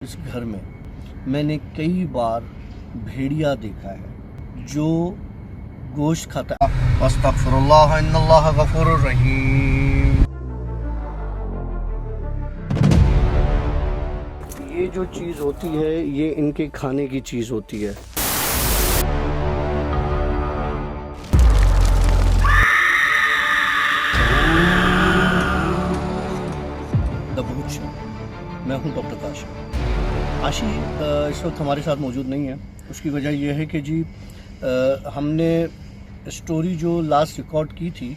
इस घर में मैंने कई बार भेड़िया देखा है जो गोश्त खाता है। अस्तगफिरुल्लाह इन्नल्लाह गफूरुर रहीम। ये जो चीज़ होती है ये इनके खाने की चीज़ होती है। दबूच, मैं हूँ डॉक्टर काशिफ। आशी इस वक्त हमारे साथ मौजूद नहीं है। उसकी वजह यह है कि जी हमने स्टोरी जो लास्ट रिकॉर्ड की थी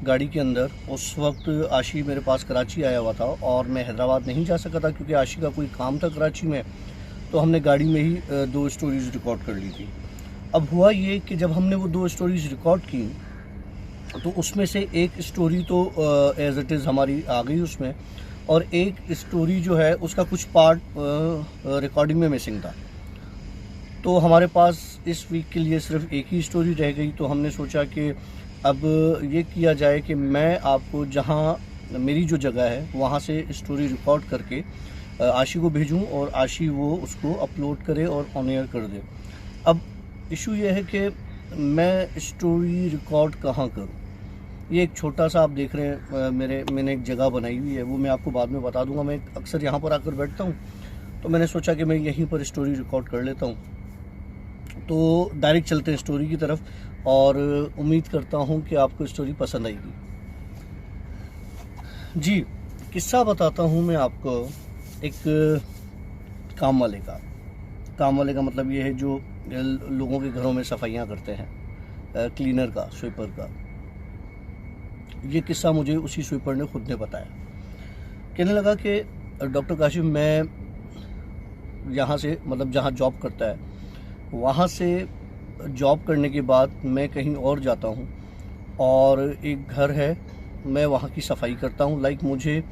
गाड़ी के अंदर, उस वक्त आशी मेरे पास कराची आया हुआ था और मैं हैदराबाद नहीं जा सका था क्योंकि आशी का कोई काम था कराची में। तो हमने गाड़ी में ही दो स्टोरीज़ रिकॉर्ड कर ली थी। अब हुआ ये कि जब हमने वो दो स्टोरीज़ रिकॉर्ड की तो उसमें से एक स्टोरी तो एज इट इज़ हमारी आ गई उसमें, और एक स्टोरी जो है उसका कुछ पार्ट रिकॉर्डिंग में मिसिंग था। तो हमारे पास इस वीक के लिए सिर्फ एक ही स्टोरी रह गई। तो हमने सोचा कि अब ये किया जाए कि मैं आपको जहाँ मेरी जो जगह है वहाँ से स्टोरी रिकॉर्ड करके आशी को भेजूँ और आशी वो उसको अपलोड करे और ऑन एयर कर दे। अब इशू ये है कि मैं स्टोरी रिकॉर्ड कहाँ करूँ। ये एक छोटा सा आप देख रहे हैं मैंने एक जगह बनाई हुई है, वो मैं आपको बाद में बता दूंगा। मैं अक्सर यहाँ पर आकर बैठता हूँ तो मैंने सोचा कि मैं यहीं पर स्टोरी रिकॉर्ड कर लेता हूँ। तो डायरेक्ट चलते हैं स्टोरी की तरफ और उम्मीद करता हूँ कि आपको स्टोरी पसंद आएगी। जी, किस्सा बताता हूँ मैं आपको एक काम वाले का। काम वाले का मतलब ये है जो लोगों के घरों में सफाइयाँ करते हैं, क्लीनर का, स्वीपर का। ये किस्सा मुझे उसी स्वीपर ने खुद ने बताया। कहने लगा कि डॉक्टर काशिफ, मैं यहाँ से मतलब जहाँ जॉब करता है वहाँ से जॉब करने के बाद मैं कहीं और जाता हूँ और एक घर है, मैं वहाँ की सफाई करता हूँ। लाइक मुझे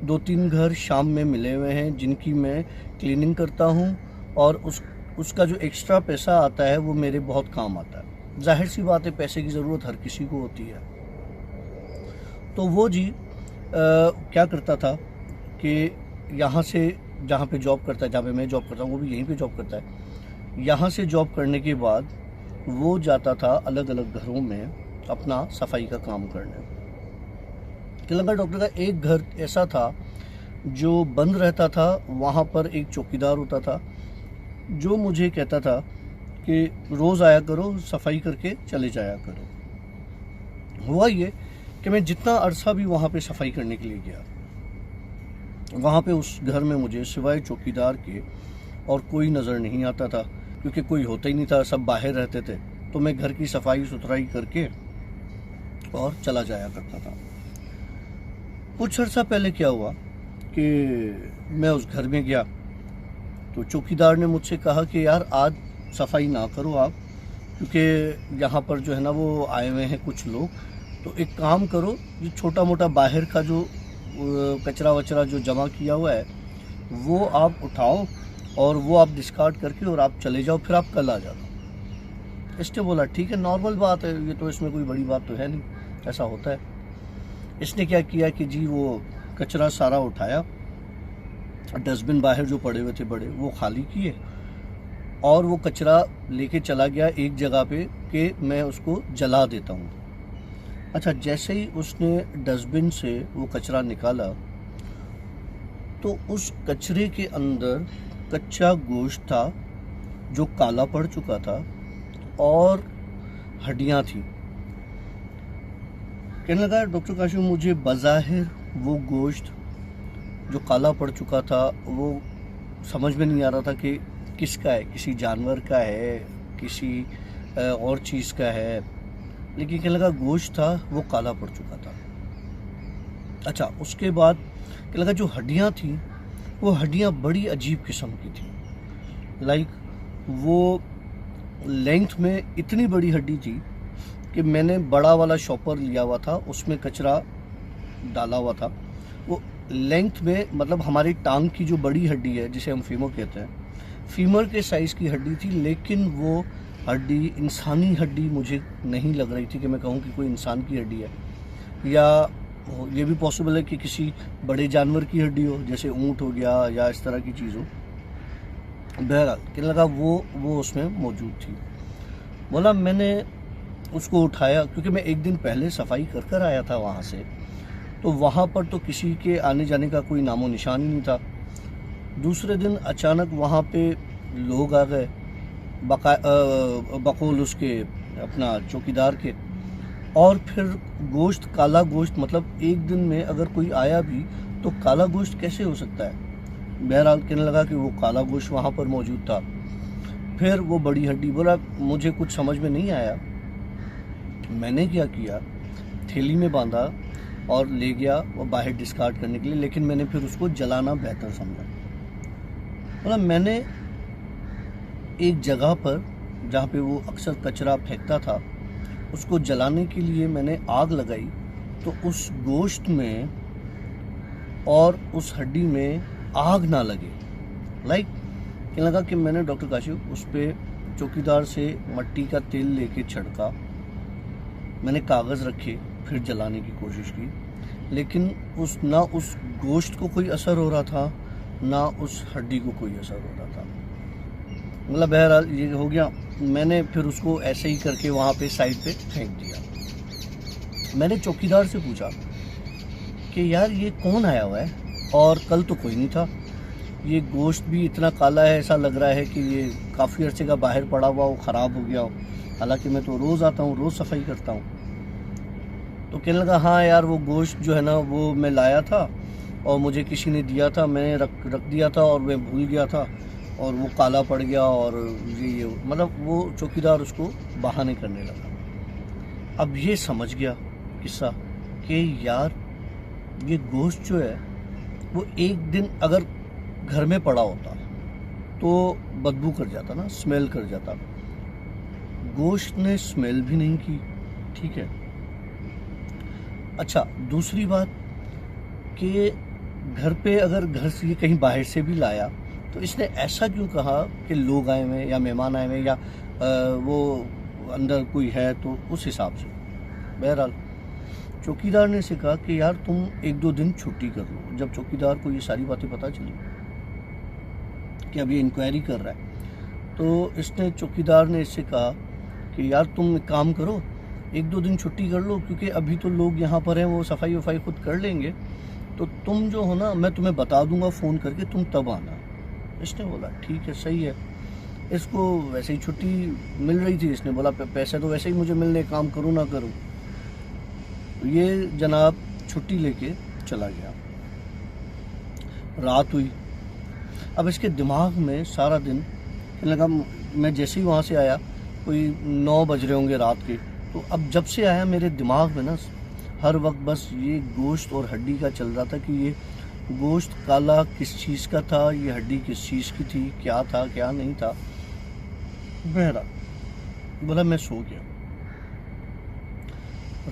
2-3 घर शाम में मिले हुए हैं जिनकी मैं क्लीनिंग करता हूँ और उसका जो एक्स्ट्रा पैसा आता है वो मेरे बहुत काम आता है। जाहिर सी बात है, पैसे की ज़रूरत हर किसी को होती है। तो वो जी क्या करता था कि यहाँ से जहाँ पे जॉब करता है, जहाँ पे मैं जॉब करता हूँ वो भी यहीं पे जॉब करता है। यहाँ से जॉब करने के बाद वो जाता था अलग अलग घरों में अपना सफाई का काम करने। लगा डॉक्टर का एक घर ऐसा था जो बंद रहता था, वहाँ पर एक चौकीदार होता था जो मुझे कहता था कि रोज़ आया करो, सफाई करके चले जाया करो। हुआ ये कि मैं जितना अरसा भी वहाँ पे सफाई करने के लिए गया, वहाँ पे उस घर में मुझे सिवाय चौकीदार के और कोई नज़र नहीं आता था क्योंकि कोई होता ही नहीं था, सब बाहर रहते थे। तो मैं घर की सफाई सुथराई करके और चला जाया करता था। कुछ अर्सा पहले क्या हुआ कि मैं उस घर में गया तो चौकीदार ने मुझसे कहा कि यार आज सफाई ना करो आप, क्योंकि यहाँ पर जो है ना वो आए हुए हैं कुछ लोग। तो एक काम करो, ये छोटा मोटा बाहर का जो कचरा वचरा जो जमा किया हुआ है वो आप उठाओ और वो आप डिस्कार्ड करके और आप चले जाओ, फिर आप कल आ जाना। इसने बोला ठीक है, नॉर्मल बात है, ये तो इसमें कोई बड़ी बात तो है नहीं, ऐसा होता है। इसने क्या किया कि जी वो कचरा सारा उठाया, डस्टबिन बाहर जो पड़े हुए थे बड़े वो खाली किए और वो कचरा लेके चला गया एक जगह पे कि मैं उसको जला देता हूँ। अच्छा, जैसे ही उसने डस्टबिन से वो कचरा निकाला तो उस कचरे के अंदर कच्चा गोश्त था जो काला पड़ चुका था और हड्डियां थी। कहने लगा डॉक्टर काशिफ, मुझे बज़ाहिर वो गोश्त जो काला पड़ चुका था वो समझ में नहीं आ रहा था कि किसका है, किसी जानवर का है, किसी और चीज़ का है, लेकिन कहने लगा गोश्त था वो काला पड़ चुका था। अच्छा, उसके बाद कहने लगा जो हड्डियाँ थी वो हड्डियाँ बड़ी अजीब किस्म की थी। लाइक वो लेंथ में इतनी बड़ी हड्डी थी कि मैंने बड़ा वाला शॉपर लिया हुआ था, उसमें कचरा डाला हुआ था। वो लेंथ में मतलब हमारी टांग की जो बड़ी हड्डी है जिसे हम फीमर कहते हैं, फीमर के साइज़ की हड्डी थी, लेकिन वो हड्डी इंसानी हड्डी मुझे नहीं लग रही थी कि मैं कहूँ कि कोई इंसान की हड्डी है, या ये भी पॉसिबल है कि किसी बड़े जानवर की हड्डी हो, जैसे ऊँट हो गया या इस तरह की चीज़ हो। बहरहाल कहने लगा वो उसमें मौजूद थी। बोला मैंने उसको उठाया, क्योंकि मैं एक दिन पहले सफाई कर कर आया था वहाँ से, तो वहाँ पर तो किसी के आने जाने का कोई नामो निशान ही नहीं था। दूसरे दिन अचानक वहाँ पे लोग आ गए, बकौल उसके अपना चौकीदार के, और फिर गोश्त, काला गोश्त, मतलब एक दिन में अगर कोई आया भी तो काला गोश्त कैसे हो सकता है। बहरहाल कहने लगा कि वो काला गोश्त वहाँ पर मौजूद था। फिर वो बड़ी हड्डी, बोला मुझे कुछ समझ में नहीं आया। मैंने क्या किया, थैली में बांधा और ले गया वो बाहर डिस्कार्ड करने के लिए, लेकिन मैंने फिर उसको जलाना बेहतर समझा। बोला मैंने एक जगह पर जहाँ पे वो अक्सर कचरा फेंकता था, उसको जलाने के लिए मैंने आग लगाई, तो उस गोश्त में और उस हड्डी में आग ना लगे। कहने लगा कि मैंने डॉक्टर काशिफ उस पर चौकीदार से मट्टी का तेल लेके छिड़का, मैंने कागज़ रखे, फिर जलाने की कोशिश की, लेकिन ना उस गोश्त को कोई असर हो रहा था, ना उस हड्डी को कोई असर हो रहा था। मतलब बहरहाल ये हो गया। मैंने फिर उसको ऐसे ही करके वहाँ पे साइड पे फेंक दिया। मैंने चौकीदार से पूछा कि यार ये कौन आया हुआ है, और कल तो कोई नहीं था, ये गोश्त भी इतना काला है, ऐसा लग रहा है कि ये काफ़ी अर्से का बाहर पड़ा हुआ हो, ख़राब हो गया हो, हालांकि मैं तो रोज़ आता हूँ, रोज़ सफाई करता हूँ। तो कहने लगा हाँ यार वो गोश्त जो है ना वो मैं लाया था और मुझे किसी ने दिया था, मैंने रख दिया था और मैं भूल गया था और वो काला पड़ गया, और ये मतलब वो चौकीदार उसको बहाने करने लगा। अब ये समझ गया किस्सा कि यार ये गोश्त जो है वो एक दिन अगर घर में पड़ा होता तो बदबू कर जाता ना, स्मेल कर जाता। गोश्त ने स्मेल भी नहीं की, ठीक है। अच्छा, दूसरी बात कि घर पे अगर घर से कहीं बाहर से भी लाया तो इसने ऐसा क्यों कहा कि लोग आए हुए या मेहमान आए हुए या वो अंदर कोई है, तो उस हिसाब से। बहरहाल चौकीदार ने इसे कहा कि यार तुम 1-2 दिन छुट्टी कर लो। जब चौकीदार को ये सारी बातें पता चली कि अब ये इंक्वायरी कर रहा है, तो इसने चौकीदार ने इससे कहा कि यार तुम एक काम करो, 1-2 दिन छुट्टी कर लो, क्योंकि अभी तो लोग यहाँ पर हैं, वो सफाई वफाई खुद कर लेंगे, तो तुम जो हो ना मैं तुम्हें बता दूंगा फ़ोन करके, तुम तब आना। इसने बोला ठीक है, सही है। इसको वैसे ही छुट्टी मिल रही थी, इसने बोला पैसे तो वैसे ही मुझे मिलने, काम करूँ ना करूँ। तो ये जनाब छुट्टी लेके चला गया। रात हुई। अब इसके दिमाग में सारा दिन लगा, मैं जैसे ही वहाँ से आया कोई 9 बज रहे होंगे रात के, तो अब जब से आया मेरे दिमाग में ना हर वक्त बस ये गोश्त और हड्डी का चल रहा था कि ये गोश्त काला किस चीज़ का था, ये हड्डी किस चीज़ की थी, क्या था क्या नहीं था। बहरहाल बोला मैं सो गया।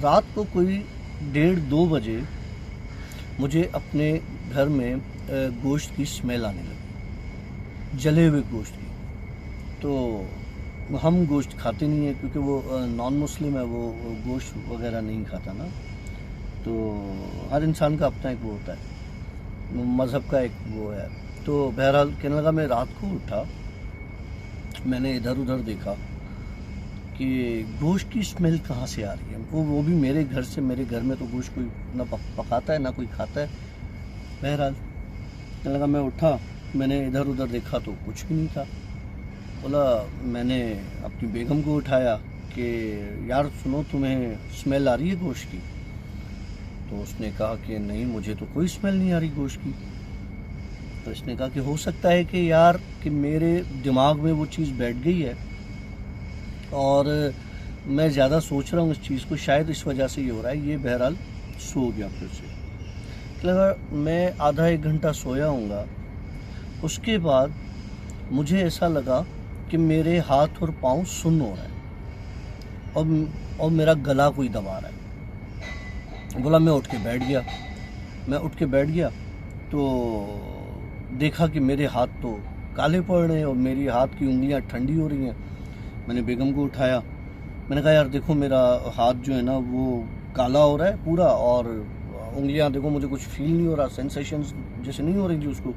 रात को कोई 1:30-2 बजे मुझे अपने घर में गोश्त की स्मेल आने लगी, जले हुए गोश्त की। तो हम गोश्त खाते नहीं है क्योंकि वो नॉन मुस्लिम है, वो गोश्त वगैरह नहीं खाता ना, तो हर इंसान का अपना एक वो होता है, मज़हब का एक वो है। तो बहरहाल कहने लगा मैं रात को उठा, मैंने इधर उधर देखा कि गोश्त की स्मेल कहाँ से आ रही है, वो भी मेरे घर से। मेरे घर में तो गोश्त कोई ना पकाता है ना कोई खाता है। बहरहाल कहने लगा मैं उठा, मैंने इधर उधर देखा तो कुछ भी नहीं था। बोला मैंने अपनी बेगम को उठाया कि यार सुनो, तुम्हें स्मेल आ रही है गोश्त की? तो उसने कहा कि नहीं, मुझे तो कोई स्मेल नहीं आ रही गोश्त की। तो इसने कहा कि हो सकता है कि यार कि मेरे दिमाग में वो चीज़ बैठ गई है और मैं ज़्यादा सोच रहा हूँ इस चीज़ को, शायद इस वजह से ये हो रहा है। ये बहरहाल सो गया फिर से। लगा मैं आधा 1 घंटा सोया हूँगा, उसके बाद मुझे ऐसा लगा कि मेरे हाथ और पाँव सुन्न हो रहा है और मेरा गला कोई दबा रहा है। बोला मैं उठ के बैठ गया। मैं उठ के बैठ गया तो देखा कि मेरे हाथ तो काले पड़ रहे हैं और मेरी हाथ की उंगलियां ठंडी हो रही हैं। मैंने बेगम को उठाया, मैंने कहा यार देखो मेरा हाथ जो है ना वो काला हो रहा है पूरा, और उंगलियां देखो मुझे कुछ फील नहीं हो रहा, सेंसेशंस जैसे नहीं हो रही थी उसको।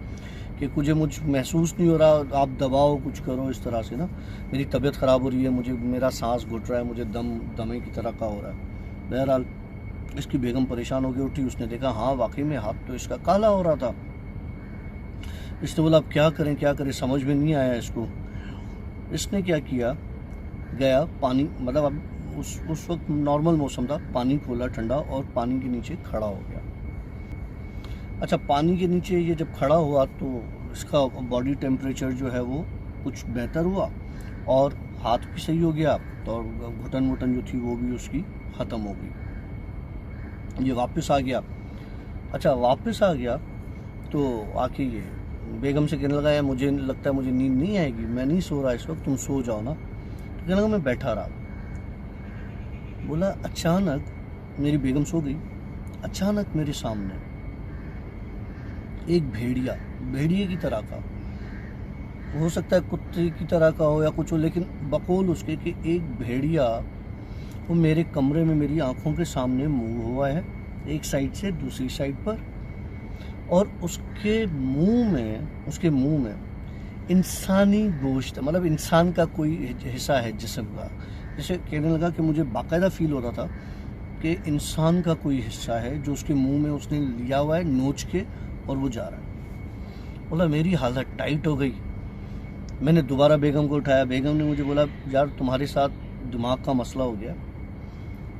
कि मुझे महसूस नहीं हो रहा, आप दबाओ कुछ करो इस तरह से ना, मेरी तबीयत ख़राब हो रही है, मेरा सांस घुट रहा है, मुझे दमे की तरह का हो रहा है। बहरहाल इसकी बेगम परेशान होकर उठी, उसने देखा हाँ वाकई में हाथ तो इसका काला हो रहा था। इसने बोला अब क्या करें, समझ में नहीं आया इसको। इसने क्या किया, गया पानी, मतलब अब उस वक्त नॉर्मल मौसम था, पानी खोला ठंडा और पानी के नीचे खड़ा हो गया। अच्छा, पानी के नीचे ये जब खड़ा हुआ तो इसका बॉडी टेम्परेचर जो है वो कुछ बेहतर हुआ और हाथ भी सही हो गया, तो घुटन वुटन जो थी वो भी उसकी ख़त्म हो गई। ये वापस आ गया। अच्छा, वापस आ गया तो आके ये बेगम से कहने लगा, यार मुझे लगता है मुझे नींद नहीं आएगी, मैं नहीं सो रहा इस वक्त, तुम सो जाओ ना। तो कहने लगा मैं बैठा रहा। बोला अचानक मेरी बेगम सो गई, अचानक मेरे सामने एक भेड़िए की तरह का, हो सकता है कुत्ते की तरह का हो या कुछ हो, लेकिन बकौल उसके कि एक भेड़िया वो मेरे कमरे में मेरी आंखों के सामने मूव हुआ है, एक साइड से दूसरी साइड पर, और उसके मुंह में इंसानी गोश्त, मतलब इंसान का कोई हिस्सा है जिस्म का। जैसे कहने लगा कि मुझे बाकायदा फील हो रहा था कि इंसान का कोई हिस्सा है जो उसके मुंह में उसने लिया हुआ है नोच के और वो जा रहा है। बोला मेरी हालत टाइट हो गई। मैंने दोबारा बेगम को उठाया। बेगम ने मुझे बोला यार तुम्हारे साथ दिमाग का मसला हो गया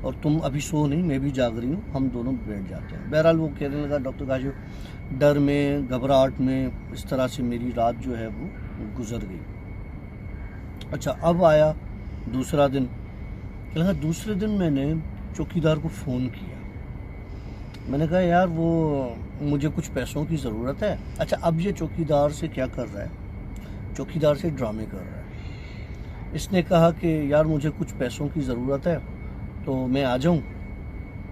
और तुम अभी सो नहीं, मैं भी जाग रही हूँ, हम दोनों बैठ जाते हैं। बहरहाल वो कहने लगा डॉक्टर काजू, डर में घबराहट में इस तरह से मेरी रात जो है वो गुजर गई। अच्छा, अब आया दूसरा दिन। कहने लगा दूसरे दिन मैंने चौकीदार को फ़ोन किया। मैंने कहा यार वो मुझे कुछ पैसों की ज़रूरत है। अच्छा, अब ये चौकीदार से क्या कर रहा है, चौकीदार से ड्रामे कर रहा है। इसने कहा कि यार मुझे कुछ पैसों की ज़रूरत है तो मैं आ जाऊं।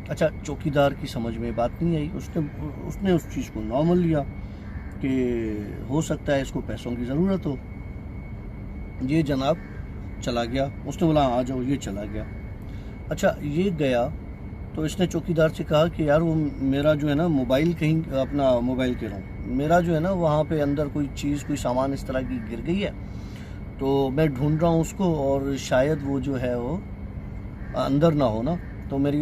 अच्छा, चौकीदार की समझ में बात नहीं आई, उसने उस चीज़ को नॉर्मल लिया कि हो सकता है इसको पैसों की ज़रूरत हो। ये जनाब चला गया, उसने बोला आ जाओ, ये चला गया। अच्छा, ये गया तो इसने चौकीदार से कहा कि यार वो मेरा जो है ना मोबाइल कहीं, अपना मोबाइल कह रहा हूँ, मेरा जो है ना वहाँ पे अंदर कोई चीज़, कोई सामान इस तरह की गिर गई है, तो मैं ढूंढ रहा हूँ उसको और शायद वो जो है वो अंदर ना हो ना, तो मेरी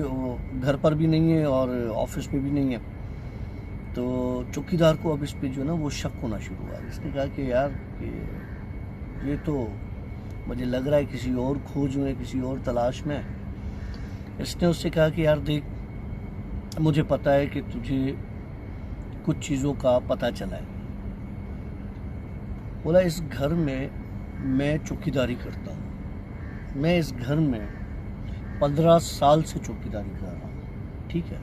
घर पर भी नहीं है और ऑफिस में भी नहीं है। तो चौकीदार को अब इस पे जो है ना वो शक होना शुरू हुआ। इसने कहा कि यार कि ये तो मुझे लग रहा है किसी और खोज में, किसी और तलाश में। इसने उससे कहा कि यार देख, मुझे पता है कि तुझे कुछ चीज़ों का पता चला है। बोला इस घर में मैं चौकीदारी करता हूँ, मैं इस घर में 15 साल से चौकीदारी कर रहा हूँ, ठीक है।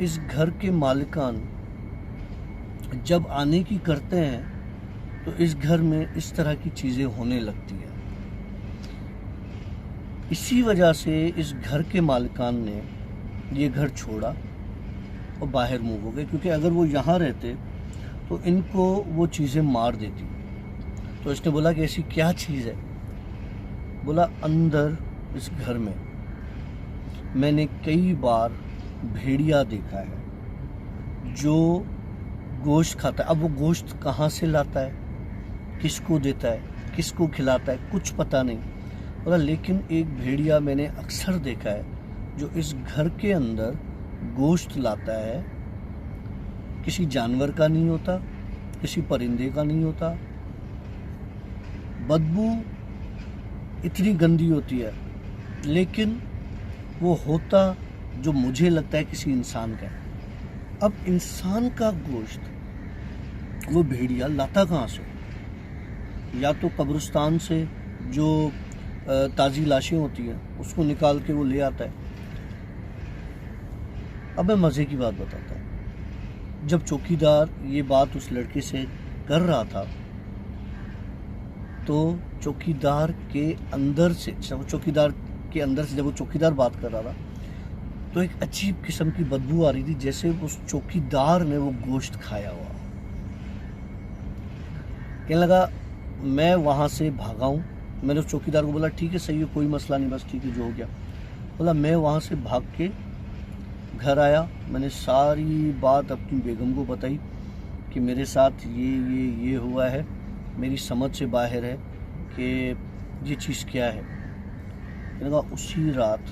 इस घर के मालिकान जब आने की करते हैं तो इस घर में इस तरह की चीज़ें होने लगती है। इसी वजह से इस घर के मालिकान ने ये घर छोड़ा और बाहर मूव हो गए, क्योंकि अगर वो यहाँ रहते तो इनको वो चीज़ें मार देती। तो इसने बोला कि ऐसी क्या चीज़ है। बोला अंदर इस घर में मैंने कई बार भेड़िया देखा है जो गोश्त खाता है। अब वो गोश्त कहाँ से लाता है, किसको देता है, किसको खिलाता है, कुछ पता नहीं। बोला लेकिन एक भेड़िया मैंने अक्सर देखा है जो इस घर के अंदर गोश्त लाता है। किसी जानवर का नहीं होता, किसी परिंदे का नहीं होता। बदबू इतनी गंदी होती है, लेकिन वो होता जो मुझे लगता है किसी इंसान का है। अब इंसान का गोश्त वो भेड़िया लाता कहाँ से? या तो कब्रिस्तान से जो ताज़ी लाशें होती हैं उसको निकाल के वो ले आता है। अब मैं मज़े की बात बताता हूँ। जब चौकीदार ये बात उस लड़के से कर रहा था तो चौकीदार के अंदर से जब वो चौकीदार बात कर रहा था तो एक अजीब किस्म की बदबू आ रही थी, जैसे उस चौकीदार ने वो गोश्त खाया हुआ। कहने लगा मैं वहाँ से भागा हूँ। मैंने उस चौकीदार को बोला ठीक है सही है, कोई मसला नहीं, बस ठीक है जो हो गया। बोला मैं वहाँ से भाग के घर आया। मैंने सारी बात अपनी बेगम को बताई कि मेरे साथ ये हुआ है, मेरी समझ से बाहर है कि ये चीज़ क्या है। मैंने कहा उसी रात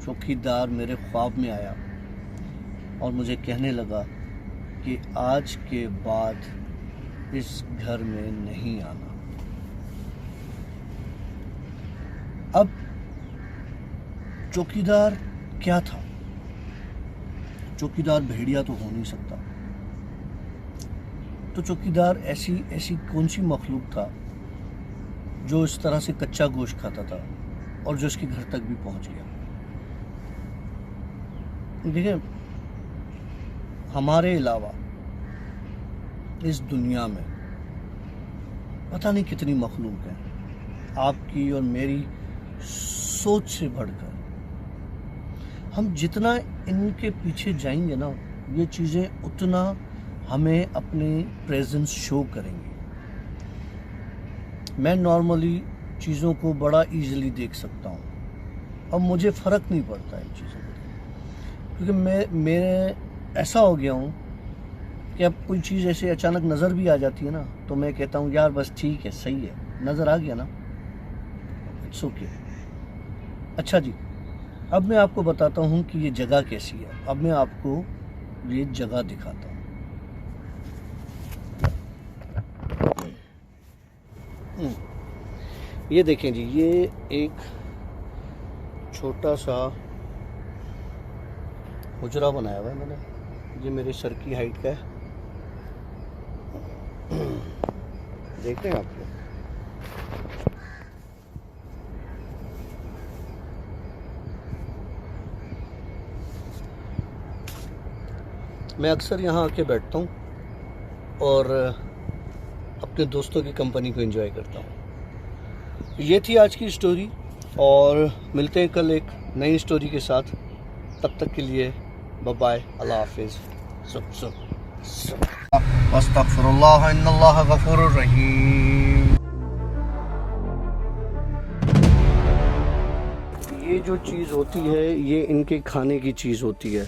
चौकीदार मेरे ख्वाब में आया और मुझे कहने लगा कि आज के बाद इस घर में नहीं आना। अब चौकीदार क्या था? चौकीदार भेड़िया तो हो नहीं सकता। तो चौकीदार ऐसी कौन सी मखलूक था जो इस तरह से कच्चा गोश्त खाता था और जो उसके घर तक भी पहुंच गया। देखिए, हमारे अलावा इस दुनिया में पता नहीं कितनी मखलूक है, आपकी और मेरी सोच से बढ़कर। हम जितना इनके पीछे जाएंगे ना, ये चीज़ें उतना हमें अपने प्रेजेंस शो करेंगी। मैं नॉर्मली चीज़ों को बड़ा इजीली देख सकता हूँ। अब मुझे फ़र्क नहीं पड़ता इन चीज़ों को, क्योंकि मैं ऐसा हो गया हूँ कि अब कोई चीज़ ऐसे अचानक नज़र भी आ जाती है ना, तो मैं कहता हूँ यार बस ठीक है, सही है, नज़र आ गया ना, इट्स ओके। अच्छा जी, अब मैं आपको बताता हूँ कि ये जगह कैसी है। अब मैं आपको ये जगह दिखाता हूँ। ये देखें जी, ये एक छोटा सा हुजरा बनाया हुआ है मैंने। ये मेरे सर की हाइट का है, देख रहे हैं आप लोग। मैं अक्सर यहाँ आके बैठता हूँ और अपने दोस्तों की कंपनी को एंजॉय करता हूँ। ये थी आज की स्टोरी और मिलते हैं कल एक नई स्टोरी के साथ। तब तक के लिए बाय बाय, अल्लाह हाफिज़। अस्तगफिरुल्लाह इन्नल्लाह गफूरुर रहीम। ये जो चीज़ होती है, ये इनके खाने की चीज़ होती है।